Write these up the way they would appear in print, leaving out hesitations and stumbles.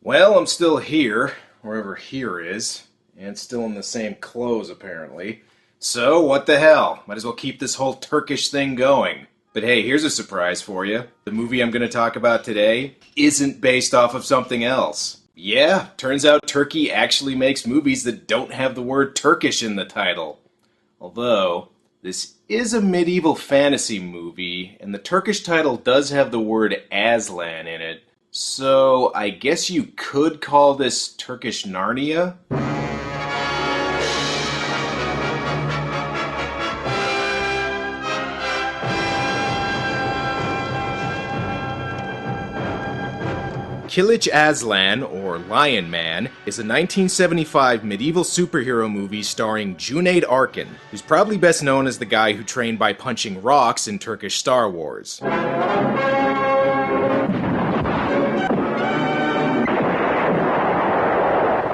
Well, I'm still here, wherever here is, and still in the same clothes apparently. So, what the hell? Might as well keep this whole Turkish thing going. But hey, here's a surprise for you. The movie I'm going to talk about today isn't based off of something else. Yeah, turns out Turkey actually makes movies that don't have the word Turkish in the title. Although, this is a medieval fantasy movie, and the Turkish title does have the word Aslan in it. So, I guess you could call this Turkish Narnia? Kilic Aslan, or Lionman, is a 1975 medieval superhero movie starring Cuneyt Arkin, who's probably best known as the guy who trained by punching rocks in Turkish Star Wars.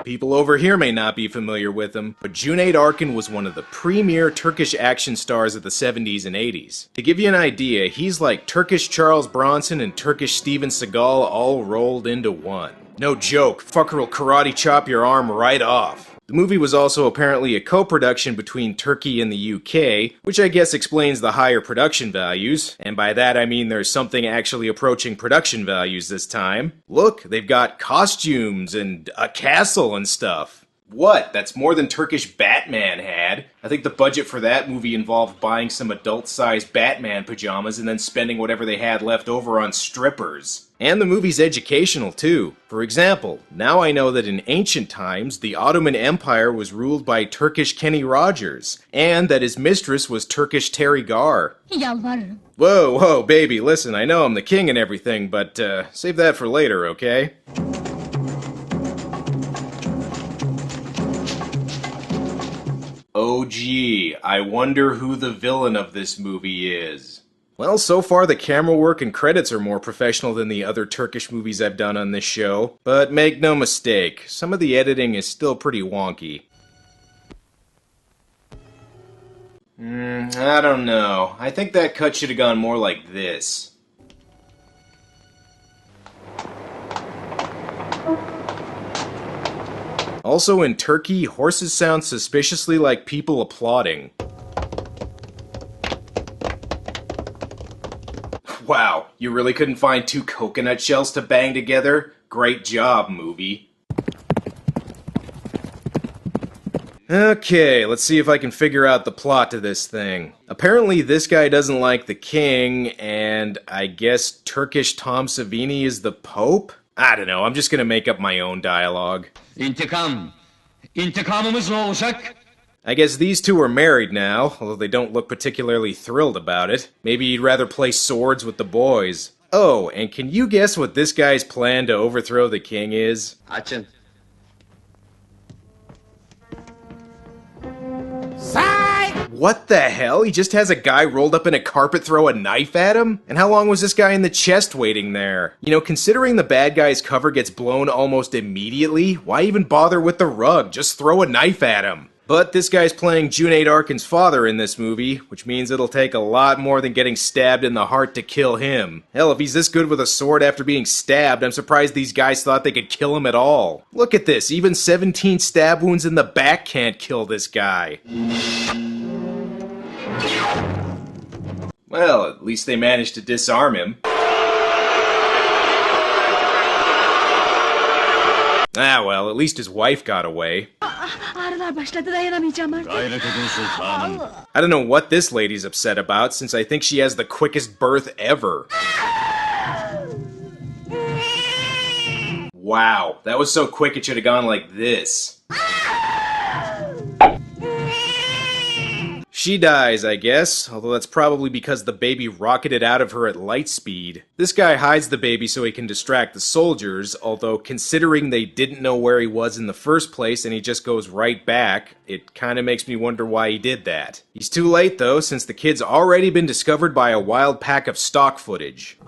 People over here may not be familiar with him, but Cuneyt Arkin was one of the premier Turkish action stars of the 70s and 80s. To give you an idea, he's like Turkish Charles Bronson and Turkish Steven Seagal all rolled into one. No joke, fucker will karate chop your arm right off. The movie was also apparently a co-production between Turkey and the UK, which I guess explains the higher production values, and by that I mean there's something actually approaching production values this time. Look, they've got costumes and a castle and stuff. What? That's more than Turkish Batman had. I think the budget for that movie involved buying some adult-sized Batman pajamas and then spending whatever they had left over on strippers. And the movie's educational, too. For example, now I know that in ancient times, the Ottoman Empire was ruled by Turkish Kenny Rogers, and that his mistress was Turkish Terry Gar. Whoa, baby, listen, I know I'm the king and everything, but save that for later, okay? Oh gee, I wonder who the villain of this movie is. Well, so far the camera work and credits are more professional than the other Turkish movies I've done on this show, but make no mistake, some of the editing is still pretty wonky. I don't know. I think that cut should have gone more like this. Also in Turkey, horses sound suspiciously like people applauding. Wow, you really couldn't find two coconut shells to bang together? Great job, movie. Okay, let's see if I can figure out the plot to this thing. Apparently this guy doesn't like the king, and I guess Turkish Tom Savini is the Pope? I don't know, I'm just gonna make up my own dialogue. İntikam. İntikamımız ne olacak? I guess these two are married now, although they don't look particularly thrilled about it. Maybe he'd rather play swords with the boys. Oh, and can you guess what this guy's plan to overthrow the king is? Açın. What the hell? He just has a guy rolled up in a carpet throw a knife at him? And how long was this guy in the chest waiting there? You know, considering the bad guy's cover gets blown almost immediately, why even bother with the rug? Just throw a knife at him. But this guy's playing Cuneyt Arkin's father in this movie, which means it'll take a lot more than getting stabbed in the heart to kill him. Hell, if he's this good with a sword after being stabbed, I'm surprised these guys thought they could kill him at all. Look at this, even 17 stab wounds in the back can't kill this guy. Well, at least they managed to disarm him. Ah, well, at least his wife got away. I don't know what this lady's upset about, since I think she has the quickest birth ever. Wow, that was so quick it should have gone like this. She dies, I guess, although that's probably because the baby rocketed out of her at light speed. This guy hides the baby so he can distract the soldiers, although considering they didn't know where he was in the first place and he just goes right back, it kinda makes me wonder why he did that. He's too late though, since the kid's already been discovered by a wild pack of stock footage.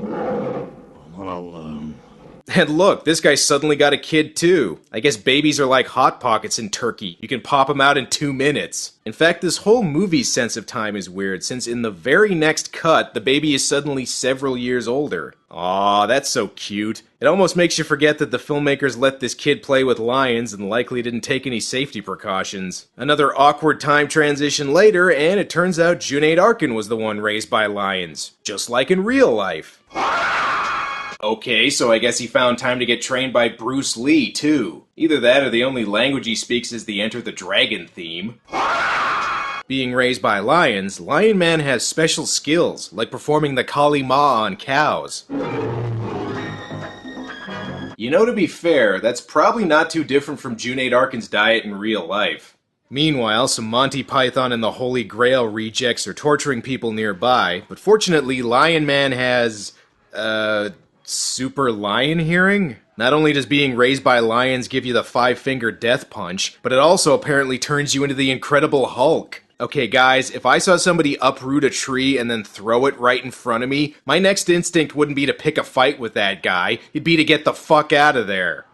And look, this guy suddenly got a kid too. I guess babies are like Hot Pockets in Turkey. You can pop them out in 2 minutes. In fact, this whole movie's sense of time is weird, since in the very next cut, the baby is suddenly several years older. Aw, that's so cute. It almost makes you forget that the filmmakers let this kid play with lions and likely didn't take any safety precautions. Another awkward time transition later, and it turns out Cuneyt Arkin was the one raised by lions. Just like in real life. Okay, so I guess he found time to get trained by Bruce Lee, too. Either that or the only language he speaks is the Enter the Dragon theme. Being raised by lions, Lionman has special skills, like performing the Kali Ma on cows. You know, to be fair, that's probably not too different from Cuneyt Arkin's diet in real life. Meanwhile, some Monty Python and the Holy Grail rejects are torturing people nearby, but fortunately, Lionman has, super lion hearing? Not only does being raised by lions give you the 5-finger death punch, but it also apparently turns you into the Incredible Hulk. Okay guys, if I saw somebody uproot a tree and then throw it right in front of me, my next instinct wouldn't be to pick a fight with that guy, it'd be to get the fuck out of there.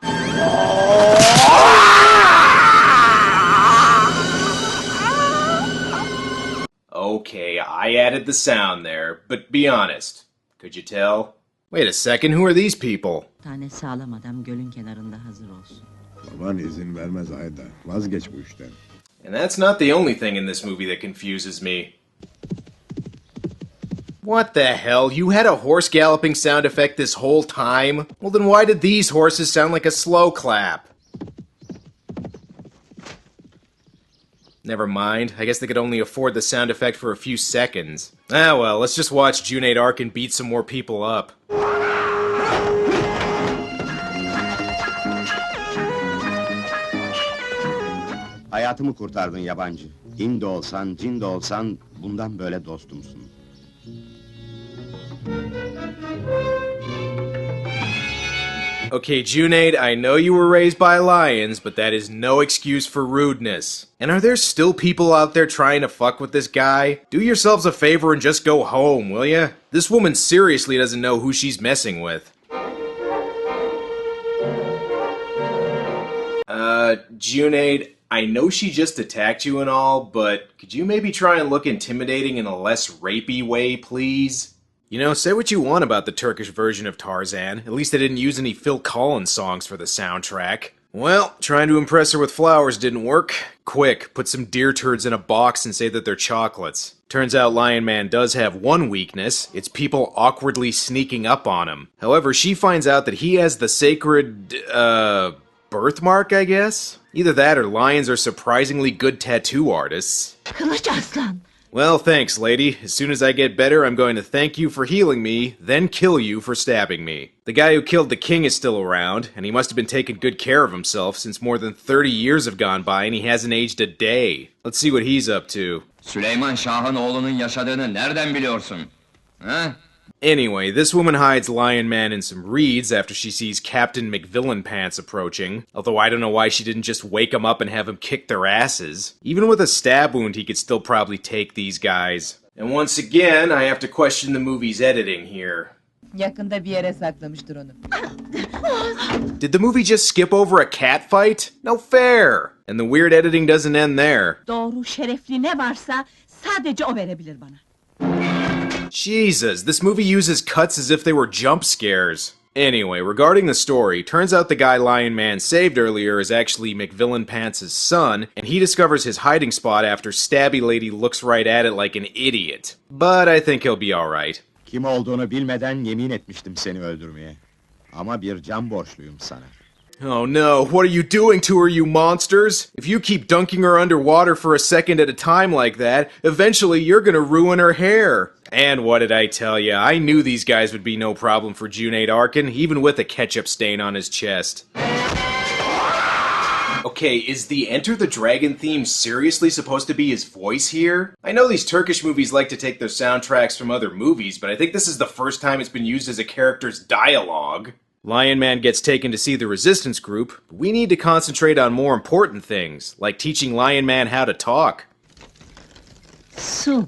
Okay, I added the sound there, but be honest, could you tell? Wait a second, who are these people? Tane sağlam adam gölün kenarında hazır olsun. Baban izin vermez Ayda. Vazgeç bu işten. And that's not the only thing in this movie that confuses me. What the hell? You had a horse galloping sound effect this whole time? Well then why did these horses sound like a slow clap? Never mind, I guess they could only afford the sound effect for a few seconds. Ah well, let's just watch Cuneyt Arkin beat some more people up. Hayatımı kurtardın yabancı. Din de olsan, cin de olsan bundan böyle dostumsun. Okay, Cuneyt, I know you were raised by lions, but that is no excuse for rudeness. And are there still people out there trying to fuck with this guy? Do yourselves a favor and just go home, will ya? This woman seriously doesn't know who she's messing with. Cuneyt, I know she just attacked you and all, but could you maybe try and look intimidating in a less rapey way, please? You know, say what you want about the Turkish version of Tarzan. At least they didn't use any Phil Collins songs for the soundtrack. Well, trying to impress her with flowers didn't work. Quick, put some deer turds in a box and say that they're chocolates. Turns out Lionman does have one weakness. It's people awkwardly sneaking up on him. However, she finds out that he has the sacred, birthmark, I guess? Either that or lions are surprisingly good tattoo artists. Kilic Aslan! Well, thanks, lady. As soon as I get better, I'm going to thank you for healing me, then kill you for stabbing me. The guy who killed the king is still around, and he must have been taking good care of himself since more than 30 years have gone by and he hasn't aged a day. Let's see what he's up to. Süleyman Şah'ın oğlunun yaşadığını nereden biliyorsun? Ha? Anyway, this woman hides Lionman in some reeds after she sees Captain McVillainpants approaching, although I don't know why she didn't just wake him up and have him kick their asses. Even with a stab wound, he could still probably take these guys. And once again, I have to question the movie's editing here. Yakında bir yere saklamıştır onu. Did the movie just skip over a cat fight? No fair! And the weird editing doesn't end there. Doğru şerefli ne varsa sadece o verebilir bana. Jesus, this movie uses cuts as if they were jump scares. Anyway, regarding the story, turns out the guy Lionman saved earlier is actually McVillainpants' son, and he discovers his hiding spot after Stabby Lady looks right at it like an idiot. But I think he'll be alright. Kim olduğunu bilmeden yemin etmiştim seni öldürmeye. Ama bir can borçluyum sana. Oh no, what are you doing to her, you monsters? If you keep dunking her underwater for a second at a time like that, eventually you're gonna ruin her hair. And what did I tell ya? I knew these guys would be no problem for Cuneyt Arkin, even with a ketchup stain on his chest. Okay, is the Enter the Dragon theme seriously supposed to be his voice here? I know these Turkish movies like to take their soundtracks from other movies, but I think this is the first time it's been used as a character's dialogue. Lionman gets taken to see the resistance group, but we need to concentrate on more important things, like teaching Lionman how to talk. Su.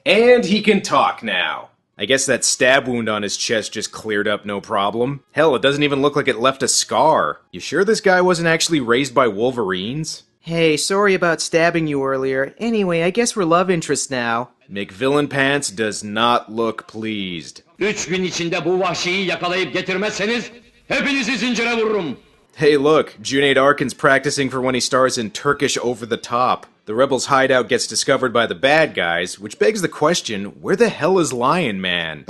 And he can talk now. I guess that stab wound on his chest just cleared up no problem. Hell, it doesn't even look like it left a scar. You sure this guy wasn't actually raised by wolverines? Hey, sorry about stabbing you earlier. Anyway, I guess we're love interests now. McVillainpants does not look pleased. 3 gün içinde bu vahşiyi yakalayıp getirmezseniz hepinizi zincire vururum. Hey look, Cuneyt Arkin's practicing for when he stars in Turkish Over the Top. The rebels' hideout gets discovered by the bad guys, which begs the question, where the hell is Lionman?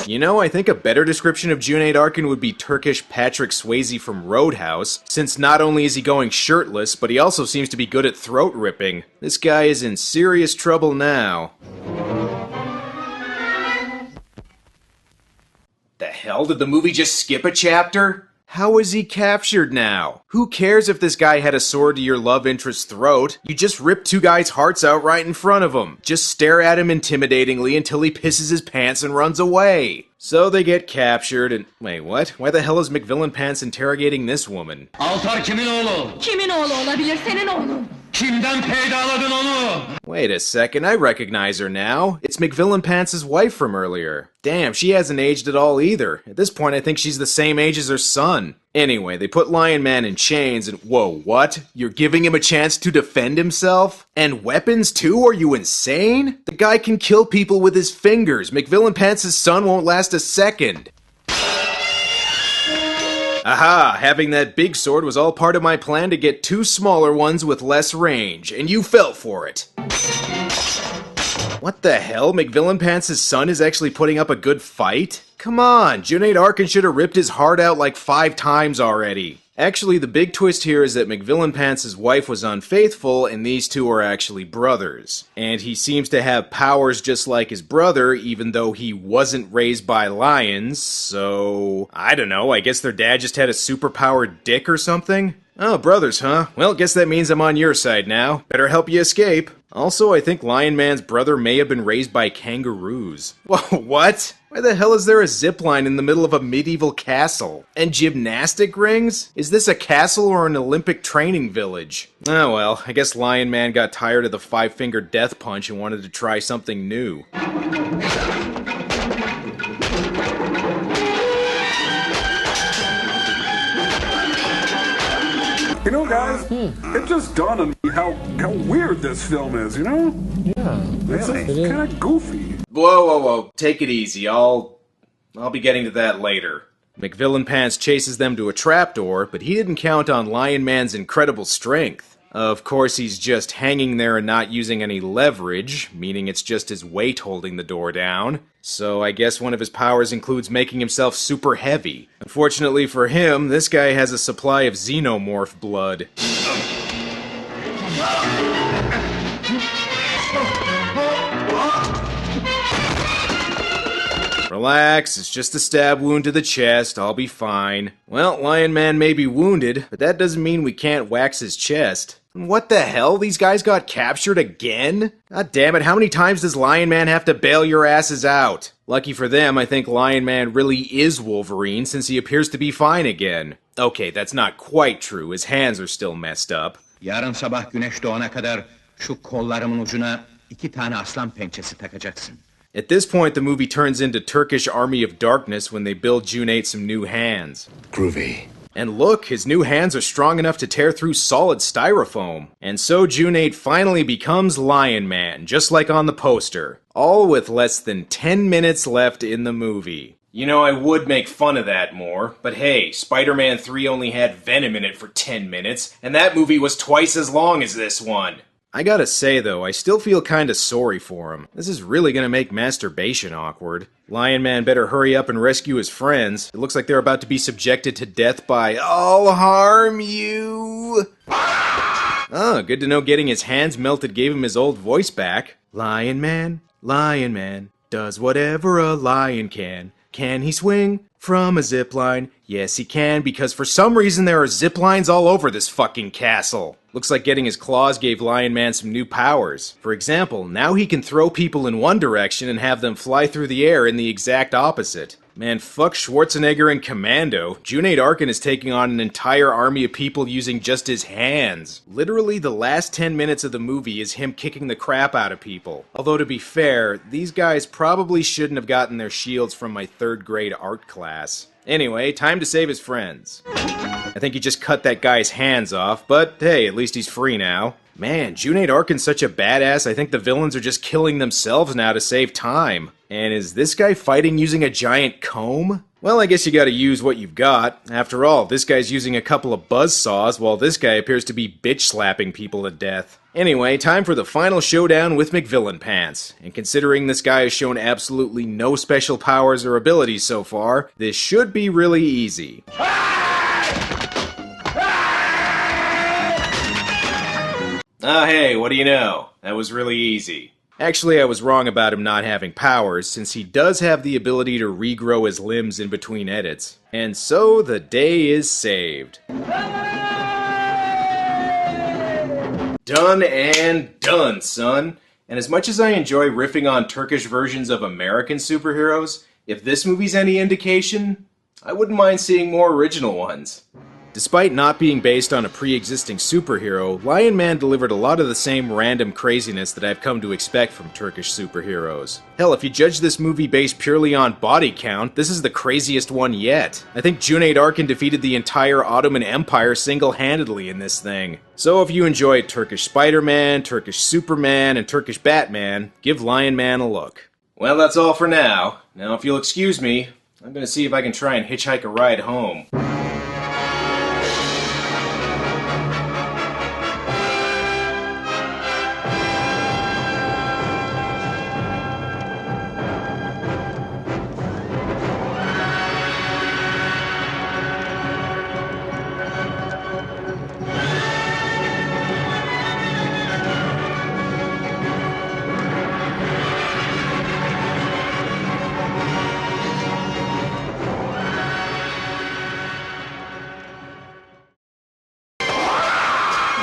You know, I think a better description of Cuneyt Arkin would be Turkish Patrick Swayze from Roadhouse, since not only is he going shirtless, but he also seems to be good at throat ripping. This guy is in serious trouble now. The hell, did the movie just skip a chapter? How is he captured now? Who cares if this guy had a sword to your love interest's throat? You just rip 2 guys' hearts out right in front of him. Just stare at him intimidatingly until he pisses his pants and runs away. So they get captured and... Wait, what? Why the hell is McVillainpants interrogating this woman? Altar kimin oğlu? Kimin oğlu olabilir, senin oğlun? Kimden peydaladın onu? Wait a second, I recognize her now. It's McVillainpants' wife from earlier. Damn, she hasn't aged at all either. At this point, I think she's the same age as her son. Anyway, they put Lionman in chains and... Whoa, what? You're giving him a chance to defend himself? And weapons too? Are you insane? The guy can kill people with his fingers. McVillainpants' son won't last a second. Aha! Having that big sword was all part of my plan to get 2 smaller ones with less range, and you fell for it. What the hell? McVillainpants' son is actually putting up a good fight? Come on, Cuneyt Arkin should have ripped his heart out like 5 times already. Actually, the big twist here is that McVillainpants' wife was unfaithful, and these 2 are actually brothers. And he seems to have powers just like his brother, even though he wasn't raised by lions, so... I don't know, I guess their dad just had a superpowered dick or something? Oh, brothers, huh? Well, guess that means I'm on your side now. Better help you escape. Also, I think Lionman's brother may have been raised by kangaroos. Whoa, what? Why the hell is there a zipline in the middle of a medieval castle? And gymnastic rings? Is this a castle or an Olympic training village? Oh well, I guess Lionman got tired of the 5-finger death punch and wanted to try something new. You know, guys, it just dawned on me how weird this film is, you know? Yeah, It's kind of goofy. Whoa, take it easy, I'll be getting to that later. McVillainpants chases them to a trapdoor, but he didn't count on Lionman's incredible strength. Of course, he's just hanging there and not using any leverage, meaning it's just his weight holding the door down. So I guess one of his powers includes making himself super heavy. Unfortunately for him, this guy has a supply of xenomorph blood. Relax, it's just a stab wound to the chest, I'll be fine. Well, Lionman may be wounded, but that doesn't mean we can't wax his chest. What the hell? These guys got captured again? God damn it, how many times does Lionman have to bail your asses out? Lucky for them, I think Lionman really is Wolverine since he appears to be fine again. Okay, that's not quite true, his hands are still messed up. Yarın sabah güneş doğana kadar şu kollarımın ucuna 2 tane aslan pençesi takacaksın. At this point, the movie turns into Turkish Army of Darkness when they build Cuneyt some new hands. Groovy. And look, his new hands are strong enough to tear through solid styrofoam. And so Cuneyt finally becomes Lionman, just like on the poster. All with less than 10 minutes left in the movie. You know, I would make fun of that more, but hey, Spider-Man 3 only had Venom in it for 10 minutes, and that movie was twice as long as this one. I gotta say though, I still feel kinda sorry for him. This is really gonna make masturbation awkward. Lionman better hurry up and rescue his friends. It looks like they're about to be subjected to death by I'll harm you! Oh, good to know getting his hands melted gave him his old voice back. Lionman, Lionman, does whatever a lion can. Can he swing from a zipline? Yes, he can, because for some reason there are ziplines all over this fucking castle. Looks like getting his claws gave Lionman some new powers. For example, now he can throw people in one direction and have them fly through the air in the exact opposite. Man, fuck Schwarzenegger and Commando. Cuneyt Arkin is taking on an entire army of people using just his hands. Literally, the last 10 minutes of the movie is him kicking the crap out of people. Although, to be fair, these guys probably shouldn't have gotten their shields from my 3rd grade art class. Anyway, time to save his friends. I think he just cut that guy's hands off, but hey, at least he's free now. Man, Cuneyt Arkin's such a badass, I think the villains are just killing themselves now to save time. And is this guy fighting using a giant comb? Well, I guess you gotta use what you've got. After all, this guy's using a couple of buzzsaws, while this guy appears to be bitch-slapping people to death. Anyway, time for the final showdown with McVillain Pants. And considering this guy has shown absolutely no special powers or abilities so far, this should be really easy. Ah, hey, what do you know? That was really easy. Actually, I was wrong about him not having powers, since he does have the ability to regrow his limbs in between edits. And so, the day is saved. Done and done, son. And as much as I enjoy riffing on Turkish versions of American superheroes, if this movie's any indication, I wouldn't mind seeing more original ones. Despite not being based on a pre-existing superhero, Lionman delivered a lot of the same random craziness that I've come to expect from Turkish superheroes. Hell, if you judge this movie based purely on body count, this is the craziest one yet. I think Cuneyt Arkin defeated the entire Ottoman Empire single-handedly in this thing. So if you enjoyed Turkish Spider-Man, Turkish Superman, and Turkish Batman, give Lionman a look. Well, that's all for now. Now, if you'll excuse me, I'm gonna see if I can try and hitchhike a ride home.